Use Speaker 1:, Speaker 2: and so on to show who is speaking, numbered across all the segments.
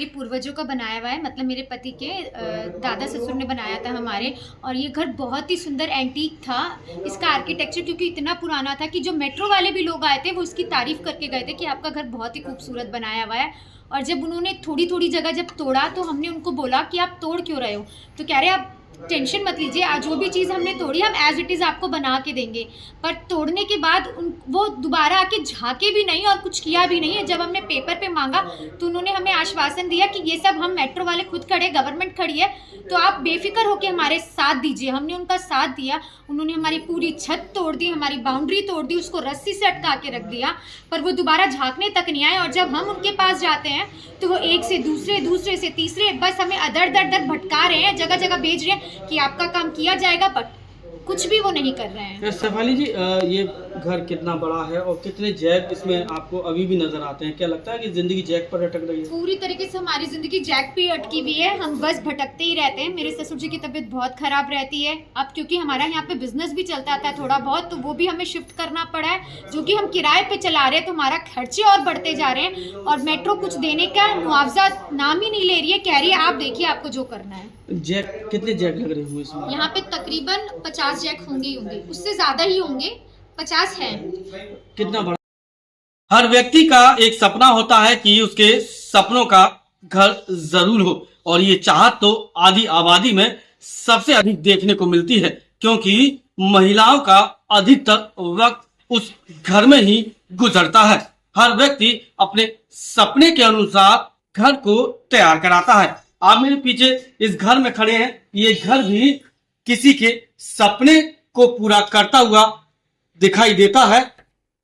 Speaker 1: पूर्वजों का बनाया हुआ है, मतलब मेरे पति के दादा ससुर ने बनाया था हमारे। और ये घर बहुत ही सुंदर एंटीक था। इसका आर्किटेक्चर क्योंकि इतना पुराना था कि जो मेट्रो वाले भी लोग आए थे वो इसकी तारीफ करके गए थे कि आपका घर बहुत ही खूबसूरत बनाया हुआ है। और जब उन्होंने थोड़ी थोड़ी जगह जब तोड़ा तो हमने उनको बोला कि आप तोड़ क्यों रहे हो, तो कह रहे आप टेंशन मत लीजिए, आज जो भी चीज़ हमने तोड़ी हम एज इट इज़ आपको बना के देंगे। पर तोड़ने के बाद वो दोबारा आके झांके भी नहीं और कुछ किया भी नहीं है। जब हमने पेपर पे मांगा तो उन्होंने हमें आश्वासन दिया कि ये सब हम मेट्रो वाले खुद खड़े, गवर्नमेंट खड़ी है, तो आप बेफिक्र होकर हमारे साथ दीजिए। हमने उनका साथ दिया। उन्होंने हमारी पूरी छत तोड़ दी, हमारी बाउंड्री तोड़ दी, उसको रस्सी से अटका के रख दिया, पर वो दोबारा झांकने तक नहीं आए। और जब हम उनके पास जाते हैं तो वो एक से दूसरे, दूसरे से तीसरे, बस हमें अदर दर दर भटका रहे हैं, जगह जगह भेज रहे हैं कि आपका काम किया जाएगा, बट कुछ भी वो नहीं कर रहे हैं।
Speaker 2: शेफाली जी, ये घर कितना बड़ा है और कितने जैक इसमें आपको अभी भी नजर आते हैं? क्या लगता है कि जिंदगी जैक पर अटक रही है?
Speaker 1: पूरी तरीके से हमारी जिंदगी जैक पे अटकी हुई है। हम बस भटकते ही रहते हैं। मेरे ससुर जी की तबीयत बहुत खराब रहती है। अब क्योंकि हमारा यहाँ पे बिजनेस भी चलता था थोड़ा बहुत, तो वो भी हमें शिफ्ट करना पड़ा है, जो कि हम किराए पे चला रहे हैं, तो हमारा खर्चे और बढ़ते जा रहे हैं। और मेट्रो कुछ देने का मुआवजा नाम ही नहीं ले रही है, कह रही है आप देखिए आपको जो करना है।
Speaker 2: जैक कितने जैक लग रहे हुए इसमें?
Speaker 1: यहाँ पे तकरीबन 50 जैक होंगे, उससे ज्यादा ही होंगे, 50 हैं।
Speaker 2: कितना बड़ा? हर व्यक्ति का एक सपना होता है कि उसके सपनों का घर जरूर हो, और ये चाहत तो आधी आबादी में सबसे अधिक देखने को मिलती है, क्योंकि महिलाओं का अधिकतर वक्त उस घर में ही गुजरता है। हर व्यक्ति अपने सपने के अनुसार घर को तैयार कराता है। आप मेरे पीछे इस घर में खड़े हैं, ये घर भी किसी के सपने को पूरा करता हुआ दिखाई देता है।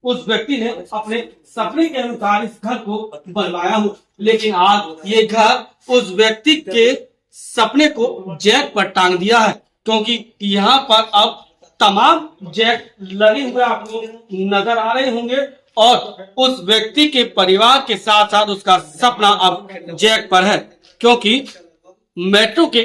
Speaker 2: उस व्यक्ति ने अपने सपने के अनुसार इस घर को बनवाया हो, लेकिन आज ये घर उस व्यक्ति के सपने को जैक पर टांग दिया है, क्योंकि यहाँ पर अब तमाम जैक लगे हुए आपको नजर आ रहे होंगे, और उस व्यक्ति के परिवार के साथ साथ उसका सपना अब जैक पर है, क्योंकि मेट्रो के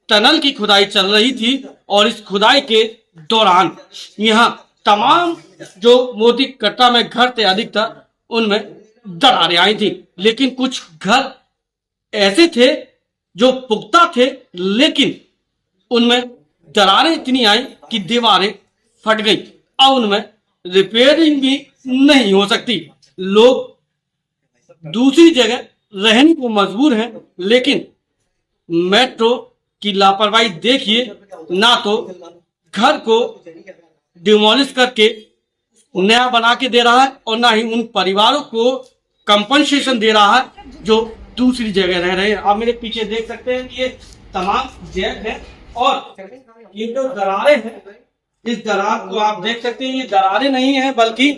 Speaker 2: टनल की खुदाई चल रही थी, और इस खुदाई के दौरान यहाँ तमाम जो मोदी कट्टा में घर थे अधिकतर, उनमें दरारें आई थी। लेकिन कुछ घर ऐसे थे जो पुख्ता थे, लेकिन उनमें दरारें इतनी आई कि दीवारें फट गई, और उनमें रिपेयरिंग भी नहीं हो सकती। लोग दूसरी जगह रहने को मजबूर हैं, लेकिन मेट्रो की लापरवाही देखिए, ना तो घर को डिमोलिश करके नया बना के दे रहा है, और ना ही उन परिवारों को कंपनसेशन दे रहा है जो दूसरी जगह रह रहे हैं। आप मेरे पीछे देख सकते हैं कि ये तमाम जैक है, और ये जो दरारें हैं, इस दरार को आप देख सकते हैं, ये दरारें नहीं है बल्कि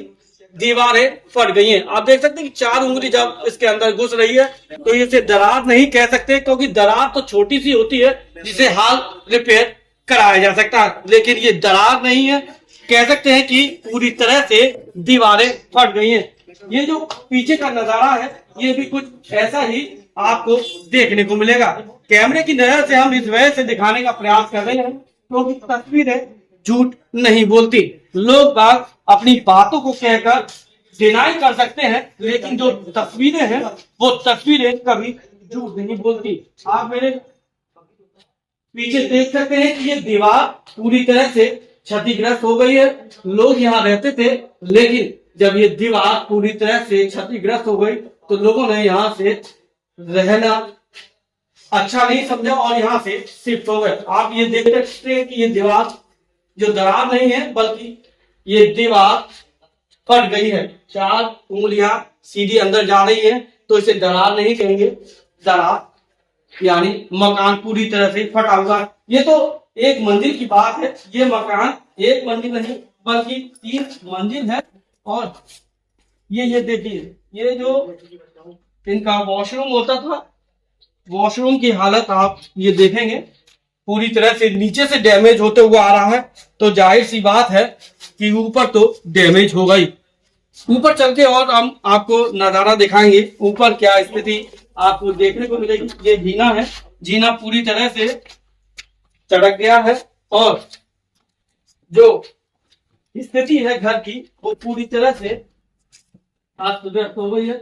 Speaker 2: दीवारें फट गई हैं। आप देख सकते हैं कि 4 उंगली जब इसके अंदर घुस रही है, तो इसे दरार नहीं कह सकते, क्योंकि दरार तो छोटी सी होती है जिसे हाल रिपेयर कराया जा सकता है, लेकिन ये दरार नहीं है। कह सकते हैं कि पूरी तरह से दीवारें फट गई हैं। ये जो पीछे का नजारा है, ये भी कुछ ऐसा ही आपको देखने को मिलेगा। कैमरे की नजर से हम इस वजह से दिखाने का प्रयास कर रहे हैं, क्योंकि तस्वीरें झूठ नहीं बोलती। लोग बाग अपनी बातों को कहकर डिनाई कर सकते हैं, लेकिन जो तस्वीरें हैं वो तस्वीरें कभी झूठ नहीं बोलती। आप मेरे पीछे देख सकते हैं कि ये दीवार पूरी तरह से क्षतिग्रस्त हो गई है। लोग यहाँ रहते थे, लेकिन जब ये दीवार पूरी तरह से क्षतिग्रस्त हो गई तो लोगों ने यहाँ से रहना अच्छा नहीं समझा और यहाँ से शिफ्ट हो गए। आप ये देख सकते हैं कि ये दीवार जो दरार नहीं है, बल्कि ये दीवार फट गई है। 4 उंगलियां सीधी अंदर जा रही है, तो इसे दरार नहीं कहेंगे, दरार यानी मकान पूरी तरह से फटा हुआ है। ये तो एक मंजिल की बात है, ये मकान एक मंजिल नहीं बल्कि 3 मंजिल है। और ये देखिए, ये जो इनका वॉशरूम होता था, वॉशरूम की हालत आप ये देखेंगे पूरी तरह से नीचे से डैमेज होते हुए आ रहा है, तो जाहिर सी बात है कि ऊपर तो डैमेज हो गई। ऊपर चल के और हम आपको नजारा दिखाएंगे, ऊपर क्या स्थिति आपको देखने को मिलेगी। ये जीना है, जीना पूरी तरह से चढ़क गया है, और जो स्थिति है घर की वो पूरी तरह से अस्त व्यस्त हो गई है।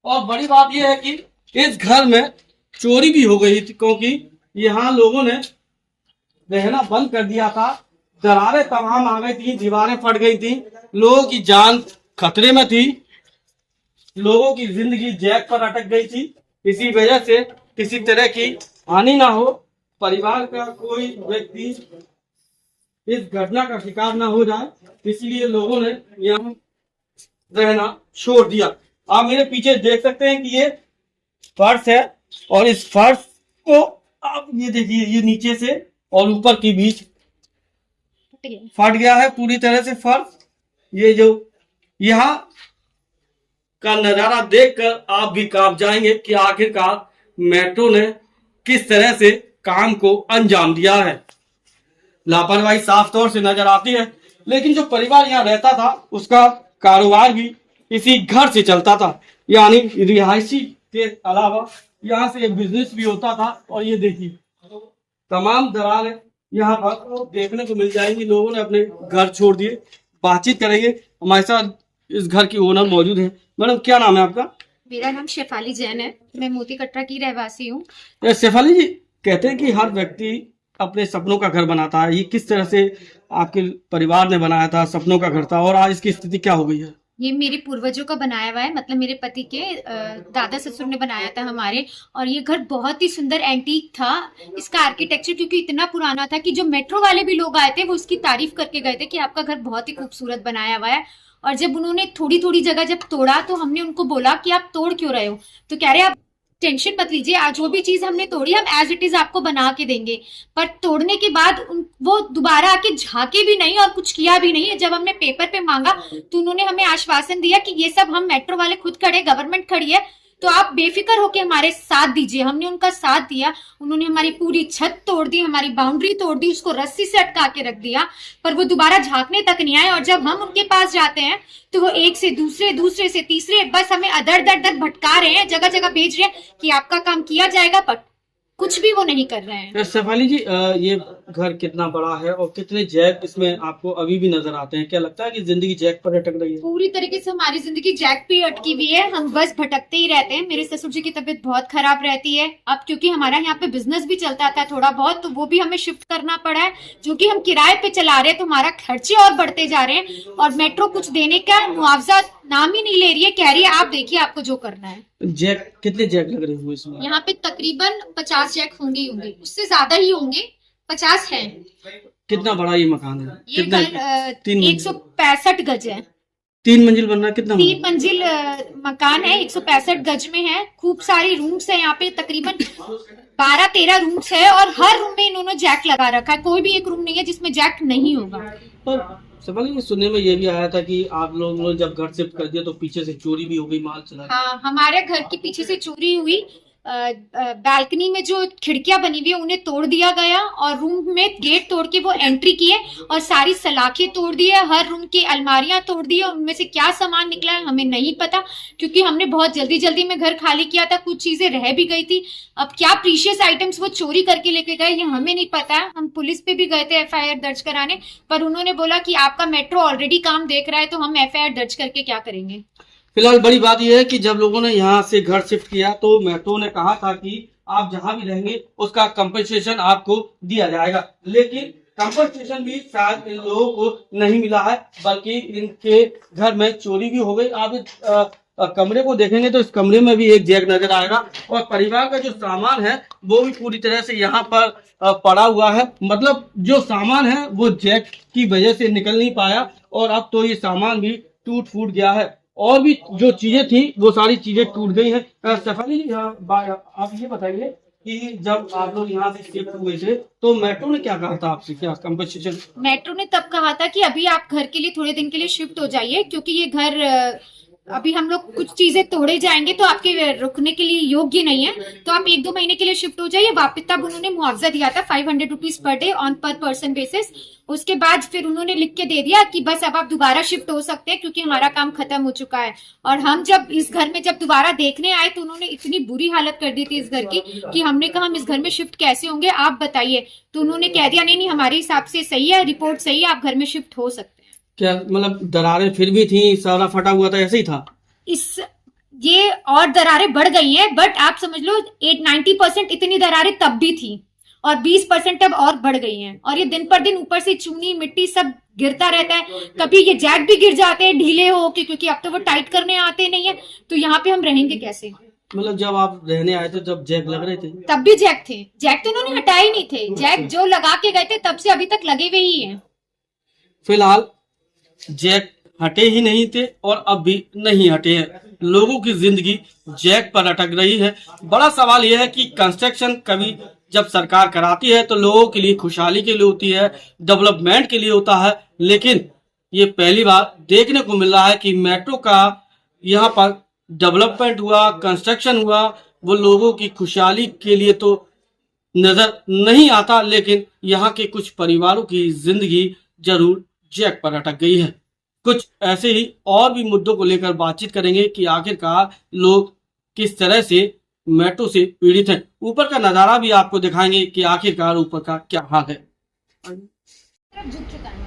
Speaker 2: और बड़ी बात यह है कि इस घर में चोरी भी हो गई थी, क्योंकि यहाँ लोगों ने रहना बंद कर दिया था। दरारें तमाम आ गई थी, दीवारें फट गई थी, लोगों की जान खतरे में थी, लोगों की जिंदगी जैक पर अटक गई थी। इसी वजह से किसी तरह की हानि ना हो, परिवार का कोई व्यक्ति इस घटना का शिकार ना हो जाए, इसलिए लोगों ने यहाँ रहना छोड़ दिया। आप मेरे पीछे देख सकते हैं कि ये फर्श है, और इस फर्श को आप ये देखिए, ये नीचे से और ऊपर के बीच फट गया है पूरी तरह से फर्श। ये जो यहाँ का नजारा देखकर आप भी कांप जाएंगे कि आखिरकार मेट्रो ने किस तरह से काम को अंजाम दिया है। लापरवाही साफ तौर से नजर आती है, लेकिन जो परिवार यहाँ रहता था उसका कारोबार भी इसी घर से चलता था, यानी रिहायशी के अलावा यहाँ से एक बिजनेस भी होता था। और ये देखिए तमाम दरारें यहाँ पर देखने को मिल जाएंगी। लोगों ने अपने घर छोड़ दिए। बातचीत करेंगे, हमारे साथ इस घर की ओनर मौजूद है। मैडम क्या नाम है आपका?
Speaker 1: मेरा नाम शेफाली जैन है, मैं मोती कटरा की रहवासी हूँ।
Speaker 2: शेफाली जी, कहते हैं कि हर व्यक्ति अपने सपनों का घर बनाता है, ये किस तरह से आपके परिवार ने बनाया था? सपनों का घर था और आज इसकी स्थिति क्या हो गई है?
Speaker 1: ये मेरे पूर्वजों का बनाया हुआ है, मतलब मेरे पति के दादा ससुर ने बनाया था हमारे। और ये घर बहुत ही सुंदर एंटीक था। इसका आर्किटेक्चर क्योंकि इतना पुराना था कि जो मेट्रो वाले भी लोग आए थे वो उसकी तारीफ करके गए थे कि आपका घर बहुत ही खूबसूरत बनाया हुआ है। और जब उन्होंने थोड़ी थोड़ी जगह जब तोड़ा तो हमने उनको बोला कि आप तोड़ क्यों रहे हो, तो कह रहे आप टेंशन मत लीजिए, आज जो भी चीज हमने तोड़ी हम एज इट इज आपको बना के देंगे। पर तोड़ने के बाद वो दोबारा आके झाके भी नहीं और कुछ किया भी नहीं। जब हमने पेपर पे मांगा तो उन्होंने हमें आश्वासन दिया कि ये सब हम मेट्रो वाले खुद खड़े, गवर्नमेंट खड़ी है, तो आप बेफिक्र होके हमारे साथ दीजिए। हमने उनका साथ दिया। उन्होंने हमारी पूरी छत तोड़ दी, हमारी बाउंड्री तोड़ दी, उसको रस्सी से अटका के रख दिया, पर वो दोबारा झांकने तक नहीं आए। और जब हम उनके पास जाते हैं तो वो एक से दूसरे, दूसरे से तीसरे, बस हमें अदर दर दर भटका रहे हैं, जगह जगह भेज रहे हैं कि आपका काम किया जाएगा, पर कुछ भी वो नहीं कर रहे हैं।
Speaker 2: शेफाली जी, ये घर कितना बड़ा है और कितने जैक इसमें आपको अभी भी नजर आते हैं? क्या लगता है कि जिंदगी जैक पर अटक रही है?
Speaker 1: पूरी तरीके से हमारी जिंदगी जैक पे अटकी हुई है, हम बस भटकते ही रहते हैं। मेरे ससुर जी की तबीयत बहुत खराब रहती है। अब क्योंकि हमारा यहाँ पे बिजनेस भी चलता था थोड़ा बहुत, तो वो भी हमें शिफ्ट करना पड़ा है, जो कि हम किराए पे चला रहे हैं, तो हमारा खर्चे और बढ़ते जा रहे हैं। और मेट्रो कुछ देने का मुआवजा नाम ही नहीं ले रही है, कह रही है आप देखिए आपको जो करना है।
Speaker 2: जैक, कितने जैक लग रहे हुए इसमें?
Speaker 1: यहाँ पे तकरीबन 50 जैक होंगे, उससे ज्यादा ही होंगे, 50 हैं।
Speaker 2: कितना बड़ा ये मकान है?
Speaker 1: ये
Speaker 2: कितना?
Speaker 1: घर
Speaker 2: 3
Speaker 1: 165 गज है।
Speaker 2: 3 मंजिल बन रहा है? कितना?
Speaker 1: 3 मंजिल मकान है, 165 गज में है। खूब सारी रूम्स है यहाँ पे, तकरीबन 12-13 रूम्स है, और हर रूम में इन्होंने जैक लगा रखा है। कोई भी एक रूम नहीं है जिसमें जैक नहीं होगा।
Speaker 2: और सवाल सुनने में ये भी आया था कि आप लोगों ने जब घर शिफ्ट कर दिया तो पीछे से चोरी भी हो गई, माल चला गया।
Speaker 1: हाँ, हमारे घर के पीछे से चोरी हुई। बालकनी में जो खिड़कियां बनी हुई है उन्हें तोड़ दिया गया, और रूम में गेट तोड़ के वो एंट्री किए और सारी सलाखें तोड़ दी है, हर रूम की अलमारियां तोड़ दी है। उनमें से क्या सामान निकला है हमें नहीं पता, क्योंकि हमने बहुत जल्दी जल्दी में घर खाली किया था, कुछ चीजें रह भी गई थी। अब क्या प्रीशियस आइटम्स वो चोरी करके लेके गए ये हमें नहीं पता है। हम पुलिस पे भी गए थे FIR दर्ज कराने, पर उन्होंने बोला कि आपका मेट्रो ऑलरेडी काम देख रहा है, तो हम FIR दर्ज करके क्या करेंगे।
Speaker 2: फिलहाल बड़ी बात यह है कि जब लोगों ने यहाँ से घर शिफ्ट किया तो मेट्रो ने कहा था कि आप जहां भी रहेंगे उसका कंपनसेशन आपको दिया जाएगा, लेकिन कंपनसेशन भी शायद इन लोगों को नहीं मिला है, बल्कि इनके घर में चोरी भी हो गई। आप इस कमरे को देखेंगे तो इस कमरे में भी एक जैक नजर आएगा, और परिवार का जो सामान है वो भी पूरी तरह से यहाँ पर पड़ा हुआ है। मतलब जो सामान है वो जैक की वजह से निकल नहीं पाया, और अब तो ये सामान भी टूट फूट गया है, और भी जो चीजें थी वो सारी चीजें टूट गई हैं। शेफाली जी, आप ये बताइए कि जब आप लोग यहाँ से शिफ्ट हुए थे तो मेट्रो ने क्या कहा था आपसे? क्या कंपनसेशन?
Speaker 1: मेट्रो ने तब कहा था कि अभी आप घर के लिए थोड़े दिन के लिए शिफ्ट हो जाइए, क्योंकि ये घर अभी हम लोग कुछ चीजें तोड़े जाएंगे तो आपके रुकने के लिए योग्य नहीं है, तो आप 1-2 महीने के लिए शिफ्ट हो जाइए वापस। तब उन्होंने मुआवजा दिया था 500 रुपीज पर डे ऑन पर पर्सन बेसिस। उसके बाद फिर उन्होंने लिख के दे दिया कि बस अब आप दोबारा शिफ्ट हो सकते हैं, क्योंकि हमारा काम खत्म हो चुका है। और हम जब इस घर में जब दोबारा देखने आए तो उन्होंने इतनी बुरी हालत कर दी थी इस घर की कि हमने कहा हम इस घर में शिफ्ट कैसे होंगे, आप बताइए। तो उन्होंने कह दिया नहीं हमारे हिसाब से सही है, रिपोर्ट सही है, आप घर में शिफ्ट हो सकते हैं।
Speaker 2: क्या मतलब दरारें फिर भी थी, सारा फटा हुआ था, ऐसे ही था?
Speaker 1: इस ये और दरारें बढ़ गई हैं, बट आप समझ लो 90% इतनी दरारें तब भी थी और 20% अब और बढ़ गई हैं। और ये दिन पर दिन ऊपर से चूनी मिट्टी सब गिरता रहता है। कभी ये जैक भी गिर जाते हैं ढीले हो के, क्योंकि अब तो वो टाइट करने आते नहीं है। तो यहाँ पे हम रहेंगे कैसे?
Speaker 2: मतलब जब आप रहने आए थे जब जैक लग रहे थे?
Speaker 1: तब भी जैक थे, जैक तो उन्होंने हटाए ही नहीं थे। जैक जो लगा के गए थे तब से अभी तक लगे हुए ही हैं।
Speaker 2: फिलहाल जैक हटे ही नहीं थे और अब भी नहीं हटे हैं। लोगों की जिंदगी जैक पर अटक रही है। बड़ा सवाल यह है कि कंस्ट्रक्शन कभी जब सरकार कराती है तो लोगों के लिए खुशहाली के लिए होती है, डेवलपमेंट के लिए होता है, लेकिन ये पहली बार देखने को मिल रहा है कि मेट्रो का यहाँ पर डेवलपमेंट हुआ, कंस्ट्रक्शन हुआ, वो लोगों की खुशहाली के लिए तो नजर नहीं आता, लेकिन यहाँ के कुछ परिवारों की जिंदगी जरूर जैक पर अटक गई है। कुछ ऐसे ही और भी मुद्दों को लेकर बातचीत करेंगे कि आखिरकार लोग किस तरह से मेट्रो से पीड़ित हैं। ऊपर का नजारा भी आपको दिखाएंगे कि आखिरकार ऊपर का क्या हाल है।
Speaker 1: झुक चुका है।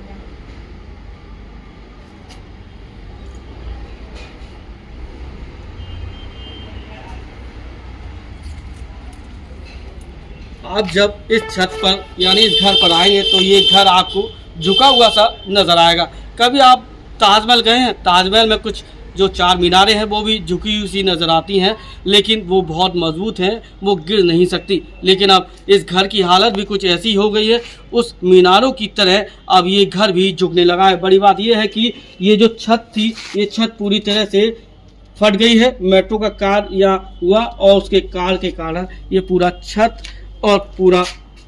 Speaker 2: आप जब इस छत पर यानी इस घर पर आएंगे तो ये घर आपको झुका हुआ सा नजर आएगा। कभी आप ताजमहल गए हैं? ताजमहल में कुछ जो चार मीनारें हैं वो भी झुकी हुई सी नजर आती हैं, लेकिन वो बहुत मजबूत हैं, वो गिर नहीं सकती। लेकिन अब इस घर की हालत भी कुछ ऐसी हो गई है, उस मीनारों की तरह अब ये घर भी झुकने लगा है। बड़ी बात यह है कि ये जो छत थी, ये छत पूरी तरह से फट गई है। मेट्रो का कार्य यहाँ हुआ और उसके कार्य के कारण ये पूरा छत और पूरा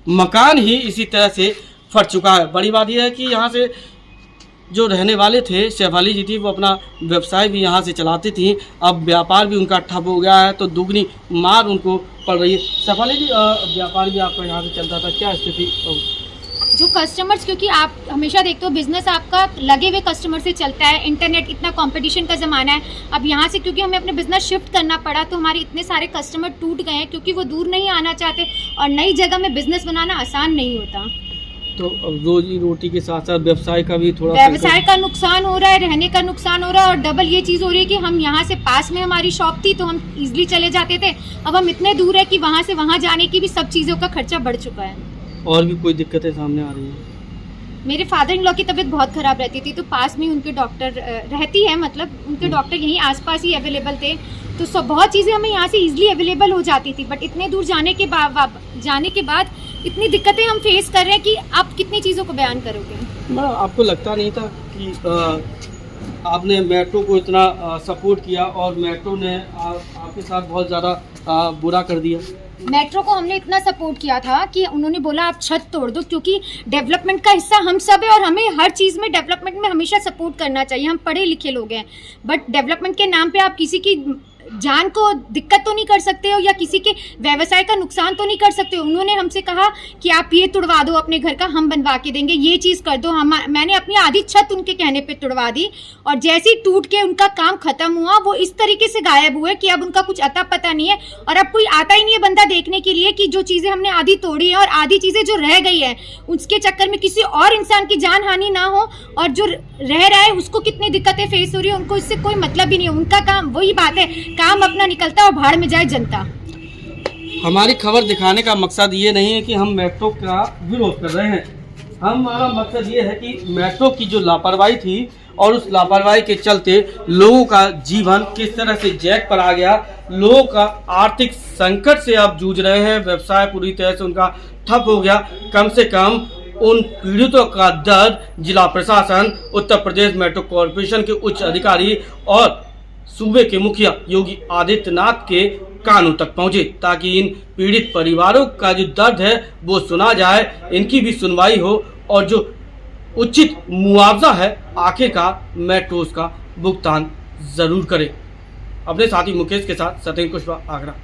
Speaker 2: मकान ही इसी तरह से फट चुका है। बड़ी बात यह है कि यहाँ से जो रहने वाले थे, शेफाली जी थी, वो अपना व्यवसाय भी यहाँ से चलाती थी। अब व्यापार भी उनका ठप हो गया है, तो दुगनी मार उनको पड़ रही है। शेफाली जी, व्यापार भी आपका यहाँ से चलता था, क्या स्थिति?
Speaker 1: जो कस्टमर्स, क्योंकि आप हमेशा देखते हो बिजनेस आपका लगे हुए कस्टमर से चलता है। इंटरनेट, इतना कंपटीशन का ज़माना है। अब यहाँ से क्योंकि हमें अपने बिजनेस शिफ्ट करना पड़ा, तो हमारे इतने सारे कस्टमर टूट गए हैं, क्योंकि वो दूर नहीं आना चाहते और नई जगह में बिजनेस बनाना आसान नहीं होता।
Speaker 2: तो अब रोजी रोटी के साथ साथ व्यवसाय का भी थोड़ा
Speaker 1: व्यवसाय का नुकसान हो रहा है, रहने का नुकसान हो रहा है, और डबल ये चीज़ हो रही है कि हम यहाँ से पास में हमारी शॉप थी तो हम इजीली चले जाते थे। अब हम इतने दूर है कि वहाँ से वहाँ जाने की भी सब चीज़ों का खर्चा बढ़ चुका है।
Speaker 2: और भी कोई दिक्कतें सामने आ रही हैं?
Speaker 1: मेरे फादर इन लॉ की तबीयत बहुत ख़राब रहती थी, तो पास में उनके डॉक्टर रहती है, मतलब उनके डॉक्टर यहीं आसपास ही अवेलेबल थे, तो सब बहुत चीज़ें हमें यहाँ से इजीली अवेलेबल हो जाती थी। बट इतने दूर जाने के बाद इतनी दिक्कतें हम फेस कर रहे हैं कि आप कितनी चीज़ों को बयान करोगे।
Speaker 2: मैडम, आपको लगता नहीं था कि आपने मेट्रो को इतना सपोर्ट किया और मेट्रो ने आपके साथ बहुत ज़्यादा बुरा कर दिया?
Speaker 1: मेट्रो को हमने इतना सपोर्ट किया था कि उन्होंने बोला आप छत तोड़ दो, क्योंकि डेवलपमेंट का हिस्सा हम सब है और हमें हर चीज़ में डेवलपमेंट में हमेशा सपोर्ट करना चाहिए। हम पढ़े लिखे लोग हैं, बट डेवलपमेंट के नाम पे आप किसी की जान को दिक्कत तो नहीं कर सकते हो या किसी के व्यवसाय का नुकसान तो नहीं कर सकते हो। उन्होंने हमसे कहा कि आप ये तुड़वा दो अपने घर का, हम बनवा के देंगे, ये चीज़ कर दो। मैंने अपनी आधी छत उनके कहने पे तुड़वा दी, और जैसे ही टूट के उनका काम खत्म हुआ वो इस तरीके से गायब हुए कि अब उनका कुछ अता पता नहीं है, और अब कोई आता ही नहीं है बंदा देखने के लिए कि जो चीज़ें हमने आधी तोड़ी है और आधी चीज़ें जो रह गई है उसके चक्कर में किसी और इंसान की जान हानि ना हो, और जो रह रहा है उसको कितनी दिक्कतें फेस हो रही है, उनको इससे कोई मतलब ही नहीं है। उनका काम, वही बात है, काम अपना निकलता और भाड़ में जाए जनता।
Speaker 2: हमारी खबर दिखाने का मकसद ये नहीं है कि हम मेट्रो का विरोध कर रहे हैं। हमारा मकसद ये है कि मेट्रो की जो लापरवाही थी और उस लापरवाही के चलते लोगों का जीवन किस तरह से जैक पर आ गया, लोगों का आर्थिक संकट से आप जूझ रहे हैं, व्यवसाय पूरी तरह से उनका ठप हो गया। कम से कम उन पीड़ितों का दर्द जिला प्रशासन, उत्तर प्रदेश मेट्रो कॉरपोरेशन के उच्च अधिकारी और सूबे के मुखिया योगी आदित्यनाथ के कानों तक पहुंचे, ताकि इन पीड़ित परिवारों का जो दर्द है वो सुना जाए, इनकी भी सुनवाई हो और जो उचित मुआवजा है आखिरकार मेट्रो का भुगतान जरूर करे। अपने साथी मुकेश के साथ सत्येंद्र कुशवाहा, आगरा।